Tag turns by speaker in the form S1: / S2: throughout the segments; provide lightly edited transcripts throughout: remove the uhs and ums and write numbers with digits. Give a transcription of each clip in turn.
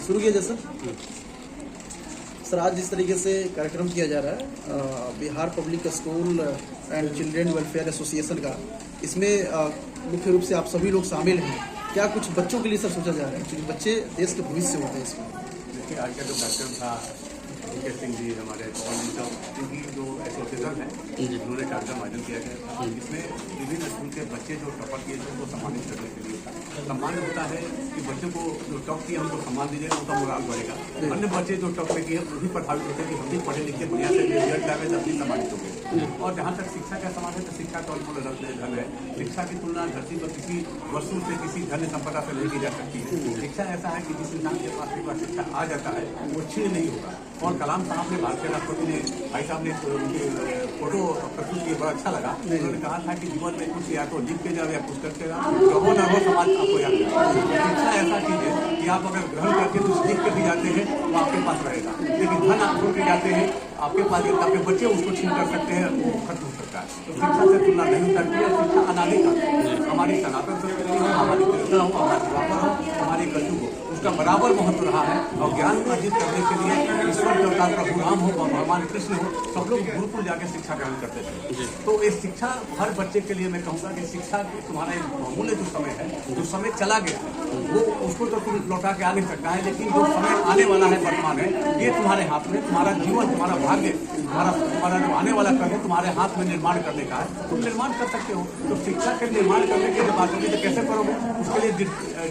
S1: शुरू किया जाए सर, आज जिस तरीके से कार्यक्रम किया जा रहा है Bihar public school and children welfare association का, इसमें मुख्य रूप से आप सभी लोग शामिल हैं। क्या कुछ बच्चों के लिए सर सोचा जा रहा है, क्योंकि बच्चे देश के भविष्य होते हैं इसमें?
S2: देखिए, आज का जो कार्यक्रम था सिंह जी हमारे इनकी जो एसोसिएशन है उन्होंने कार्यक्रम आयोजन किया गया था, जिसमें विभिन्न स्कूल के बच्चे जो टॉपर किए थे उनको सम्मानित करने के लिए था। सम्मान होता है कि बच्चों को जो टॉप किया उनको सम्मान दीजिएगा, उनका मोराल बढ़ेगा। अन्य बच्चे जो टॉप में किए वही प्रभावित होते हैं कि हम भी पढ़े लिखे बढ़िया से रिजल्ट लाए तब भी सम्मानित हो गए। और जहाँ तक शिक्षा का सवाल है तो शिक्षा का धन है। शिक्षा की तुलना धरती पर किसी वस्तु से, किसी धन संपदा से नहीं की जा सकती है। शिक्षा ऐसा है कि जिस इंसान के पास एक बार शिक्षा आ जाता है वो छीन नहीं होगा। और कलाम साहब ने, भारतीय राष्ट्रपति ने, भाई साहब ने उनकी फोटो प्रस्तुत किए, बड़ा अच्छा लगा। उन्होंने कहा था कि जीवन में कुछ या तो लिख के जाओ या कुछ करके जाओ, रहो न हो समाज आपको याद करेगा। शिक्षा ऐसा चीज है कि आप अगर ग्रहण करके कुछ लिख के भी जाते हैं वो आपके पास रहेगा, लेकिन धन आप छोड़ के जाते हैं आपके पास, आपके बच्चे उसको छीन कर सकते हैं, वो खत्म हो सकता है। तो शिक्षा से तुलना नहीं करती है। शिक्षा अनादि का हमारी सनातन संस्कृति हो, हमारी तिरंगा हो, हमारी बराबर हो, हमारी कलयुग हो, उसका बराबर महत्व रहा है। और ज्ञान अर्जित करने के लिए ईश्वर देवता प्रभु राम हो, भगवान कृष्ण हो, सब लोग गुरुकुल जाके शिक्षा ग्रहण करते थे। तो ये शिक्षा हर बच्चे के लिए मैं कहूँगा कि शिक्षा तुम्हारा एक बहुमूल्य जो समय है, जो समय चला गया वो उसको तो तुम लौटा के आ नहीं सकता है, लेकिन जो समय आने वाला है, वर्तमान है, ये तुम्हारे हाथ में, तुम्हारा जीवन, तुम्हारा भाग्य, तुम्हारा जो आने वाला कल है तुम्हारे हाथ में निर्माण करने का है। तुम निर्माण कर सकते हो। तो शिक्षा के निर्माण करने की जब बात होगी तो कैसे करोगे? उसके लिए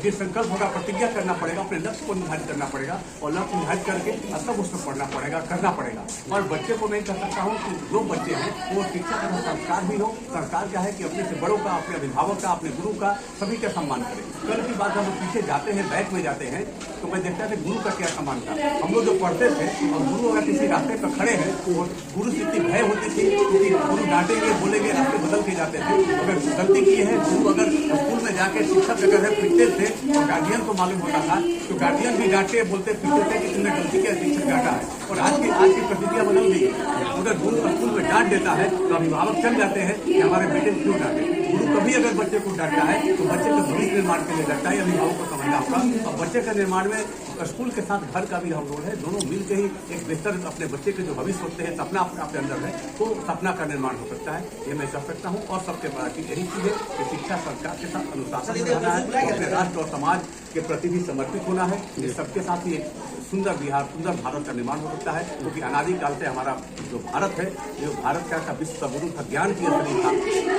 S2: जिस संकल्प होगा, प्रतिज्ञा करना पड़ेगा, अपने लक्ष्य को निर्धारित करना पड़ेगा और लक्ष्य निर्धारित करके तब उसमें पढ़ना पड़ेगा, करना पड़ेगा। और बच्चे को मैं कह सकता हूँ कि जो बच्चे हैं वो शिक्षा का संस्कार भी हो। संस्कार क्या है कि अपने से बड़ों का, अपने अभिभावक का, अपने गुरु का, सभी का सम्मान करें। कल की बात हम लोग पीछे जाते हैं, बैक में जाते हैं, तो मैं देखता था गुरु का क्या सम्मान था। हम लोग जो पढ़ते थे और गुरु अगर किसी रास्ते पर खड़े हैं और गुरु से इतनी भय होती थी क्योंकि गुरु डांटेंगे, बोलेंगे, रास्ते बदल के जाते थे। अगर गलती की है, गुरु अगर स्कूल में जाके शिक्षक अगर पीटते थे तो गार्जियन को मालूम होता था, तो गार्जियन भी डांटे, बोलते, पीटते थे कि तुमने गलती किया, शिक्षक डांटा है। और आज की प्रतिक्रिया बदल गई। अगर गुरु स्कूल में डांट देता है तो अभिभावक चल जाते हैं कि हमारे बेटे क्यों डांटे। गुरु कभी अगर बच्चे को डांटता है तो बच्चे के भविष्य निर्माण के लिए डांटता है, अभिभावक को समझना होगा। और बच्चे के निर्माण में स्कूल के साथ घर का भी हम रोल है। दोनों मिलकर ही एक बेहतर अपने बच्चे के जो भविष्य होते हैं, सपना आपके अंदर है, तो सपना का निर्माण हो सकता है। ये मैं कह सकता हूँ। और सबसे बड़ा चीज यही चीज है कि शिक्षा संस्कार के साथ अनुशासन रहना है, अपने राष्ट्र और समाज के प्रति भी समर्पित होना है। ये सबके साथ ही एक सुंदर बिहार, सुंदर भारत का निर्माण हो सकता है। क्योंकि अनादि काल से हमारा जो भारत है, जो भारत का विश्व का गुरु था, ज्ञान की स्थली था,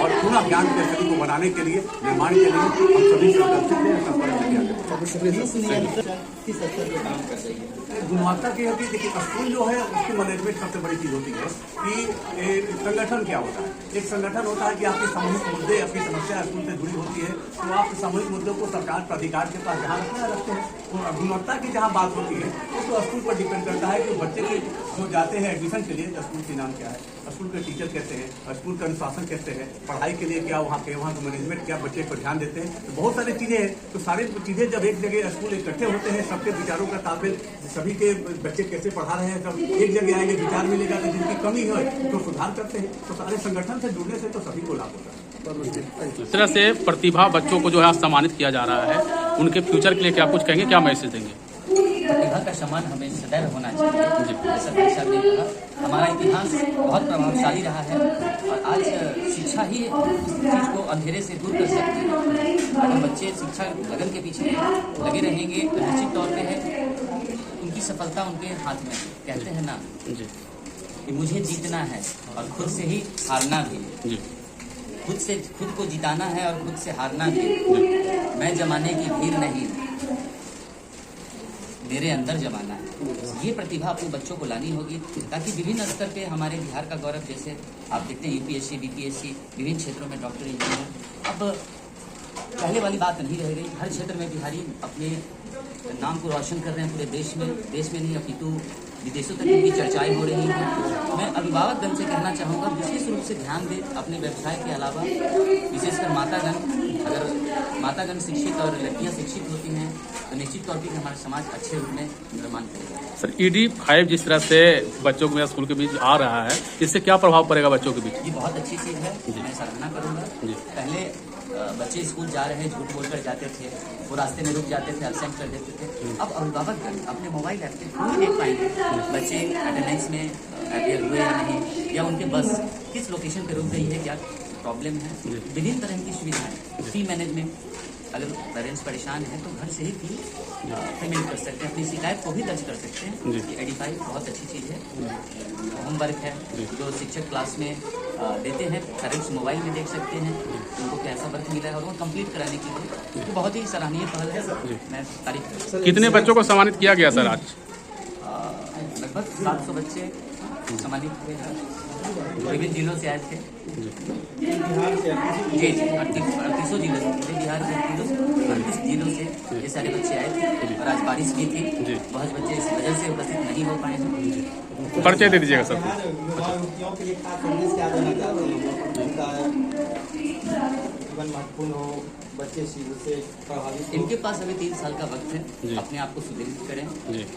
S2: और पुनः ज्ञान की स्थली को बनाने के लिए, निर्माण के लिए हम सभी संकल्पित हैं। गुणवत्ता की होती है। देखिए, स्कूल जो है उसकी मैनेजमेंट सबसे बड़ी चीज होती है कि संगठन क्या होता है। एक संगठन होता है कि आपकी सामूहिक मुद्दे, आपकी समस्या स्कूल से जुड़ी होती है, तो आप सामूहिक मुद्दों को सरकार प्राधिकार के पास जहाँ रखते हैं। और गुणवत्ता की जहाँ बात होती है तो स्कूल पर डिपेंड करता है कि बच्चे के जो जाते हैं एडमिशन के लिए, स्कूल के नाम क्या है, स्कूल के टीचर कैसे हैं, स्कूल का अनुशासन कैसे है, पढ़ाई के लिए क्या वहाँ का मैनेजमेंट क्या, बच्चे को ध्यान देते हैं। तो बहुत सारी चीजें हैं। तो सारी चीजें जब एक जगह स्कूल इकट्ठे होते हैं, सबके विचारों का तालमेल, सभी के बच्चे कैसे पढ़ा रहे हैं, सब एक जगह आएंगे, विचार मिलेगा, तो जिनकी कमी है तो सुधार करते हैं। तो सारे संगठन से जुड़ने से तो सभी को लाभ होता है।
S3: इस तरह से प्रतिभा बच्चों को जो है सम्मानित किया जा रहा है, उनके फ्यूचर के लिए क्या कुछ कहेंगे, क्या मैसेज देंगे?
S4: प्रतिभा का सम्मान हमें सदैव होना चाहिए। जैसा भाई साहब ने कहा, हमारा इतिहास बहुत प्रभावशाली रहा है और आज शिक्षा ही इस चीज़ को अंधेरे से दूर कर सकती है। अगर बच्चे शिक्षा लगन के पीछे लगे रहेंगे तो निश्चित तौर पे है उनकी सफलता उनके हाथ में। कहते हैं ना कि मुझे जीतना है और खुद से ही हारना भी, खुद को जिताना है और खुद से हारना भी। मैं जमाने की भीड़ नहीं, मेरे अंदर जमाना है। ये प्रतिभा अपने बच्चों को लानी होगी ताकि विभिन्न स्तर पे हमारे बिहार का गौरव, जैसे आप देखते हैं यूपीएससी, बीपीएससी, विभिन्न क्षेत्रों में डॉक्टर, इंजीनियर, अब पहले वाली बात नहीं रह गई। हर क्षेत्र में बिहारी अपने नाम को रोशन कर रहे हैं पूरे देश में नहीं अपितु विदेशों तक इनकी चर्चाएं हो रही हैं। मैं अभिभावकगण से कहना चाहूँगा विशेष रूप से ध्यान दें अपने व्यवसाय के अलावा, विशेषकर मातागण। अगर मातागण शिक्षित और लड़कियाँ शिक्षित होती हैं तो निश्चित तौर पर हमारा समाज अच्छे रूप में निर्माण करेगा।
S3: सर ED5 जिस तरह से बच्चों को स्कूल के बीच आ रहा है, इससे क्या प्रभाव पड़ेगा बच्चों के बीच?
S4: ये बहुत अच्छी चीज़ है, मैं सराहना करूँगा। पहले बच्चे स्कूल जा रहे हैं झूठ बोलकर जाते थे, वो रास्ते में रुक जाते थे, एब्सेंट कर देते थे। अब अभिभावकगण अपने मोबाइल ऐप पे पूरी देख पाएंगे बच्चे अटेंडेंस में अपेयर हुए या नहीं, या उनके बस किस लोकेशन पे रुक गई है, क्या प्रॉब्लम है। विभिन्न तरह की सुविधाएं, फी मैनेजमेंट, अगर पेरेंट्स परेशान हैं तो घर से ही फी पेमेंट कर सकते हैं, अपनी शिकायत को भी दर्ज कर सकते हैं। ED5 बहुत अच्छी चीज़ है। होमवर्क है जो शिक्षक क्लास में देते हैं, पेरेंट्स मोबाइल में देख सकते हैं उनको कैसा वर्क मिला है और वो कंप्लीट कराने के लिए तो बहुत ही सराहनीय पहल है, मैं तारीफ करता हूँ।
S3: कितने बच्चों को सम्मानित किया गया सर आज?
S4: लगभग 700 बच्चे सम्मानित हुए हैं, विभिन्न जिलों से आए थे। जी 38 जिलों से, पूरे बिहार के 38 जिलों से ये सारे बच्चे आए थे और आज बारिश भी थी, बहुत बच्चे इस वजह से उपस्थित नहीं हो पाए हैं।
S3: परिचय दे दीजिएगा सर।
S5: जीवन महत्वपूर्ण हो, बच्चे शीघ्र से प्रभावित।
S4: इनके पास अभी 3 साल का वक्त है, अपने आप को सुदृढ़ करें,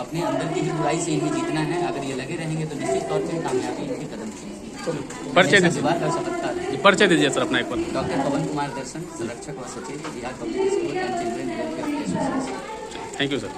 S4: अपने अंदर की ही बुराई से इन्हें जीतना है। अगर ये लगे रहेंगे तो निश्चित तौर पर कामयाबी इनके कदम
S3: परिचय दीजिए। परिचय दीजिए सर अपना एक बार।
S4: डॉक्टर पवन कुमार दर्शन, संरक्षक व सचिव, Bihar public school and children welfare association.
S3: Thank you sir.